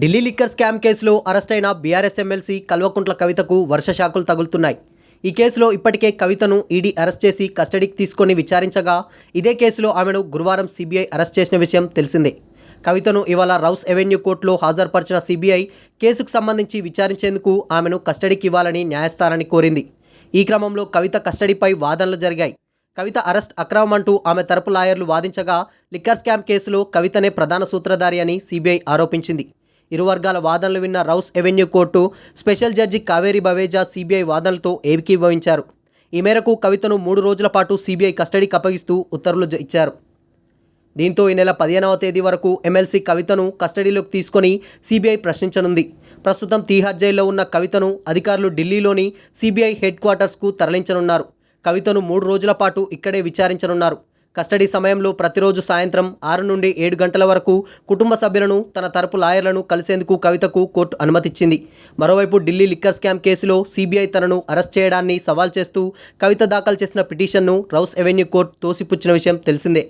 Delhi liquor scam కేసులో arrest అయిన BRS MLC Kalvakuntla కవితకు వర్ష షాకులు తగులుతున్నాయి. ఈ కేసులో ఇప్పటికే కవితను ఈడీ అరెస్ట్ చేసి కస్టడీకి తీసుకొని విచారించగా, ఇదే కేసులో ఆమెను గురువారం సిబిఐ అరెస్ట్ చేసిన విషయం తెలిసిందే. కవితను ఇవాళ రౌస్ ఎవెన్యూ కోర్టులో హాజరుపరిచిన సిబిఐ కేసుకు సంబంధించి విచారించేందుకు ఆమెను కస్టడీకి ఇవ్వాలని న్యాయస్థానాన్ని కోరింది. ఈ క్రమంలో కవిత కస్టడీపై వాదనలు జరిగాయి. కవిత అరెస్ట్ అక్రమం అంటూ ఆమె తరపు లాయర్లు వాదించగా, లిక్కర్ స్కామ్ కేసులో కవితనే ప్రధాన సూత్రధారి అని సిబిఐ ఆరోపించింది. ఇరు వర్గాల వాదనలు విన్న Rouse Avenue court special judge Kaveri Baweja CBI వాదనలతో ఏకీభవించారు. ఈ మేరకు కవితను 3 రోజుల పాటు సిబిఐ కస్టడీకి అప్పగిస్తూ ఉత్తర్వులు ఇచ్చారు. దీంతో ఈ నెల 15వ తేదీ వరకు ఎమ్మెల్సీ కవితను కస్టడీలోకి తీసుకొని సిబిఐ ప్రశ్నించనుంది. ప్రస్తుతం తీహార్ జైల్లో ఉన్న కవితను అధికారులు ఢిల్లీలోని సిబిఐ హెడ్ క్వార్టర్స్కు తరలించనున్నారు. కవితను 3 రోజుల పాటు ఇక్కడే విచారించనున్నారు. కస్టడీ సమయంలో ప్రతిరోజు సాయంత్రం 6 నుండి 7 గంటల వరకు కుటుంబ సభ్యులను, తన తరపు లాయర్లను కలిసేందుకు కవితకు కోర్టు అనుమతిచ్చింది. మరోవైపు ఢిల్లీ లిక్కర్ స్కామ్ కేసులో సిబిఐ తనను అరెస్ట్ చేయడాన్ని సవాల్ చేస్తూ కవిత దాఖలు చేసిన పిటిషన్ను రౌస్ ఎవెన్యూ కోర్టు తోసిపుచ్చిన విషయం తెలిసిందే.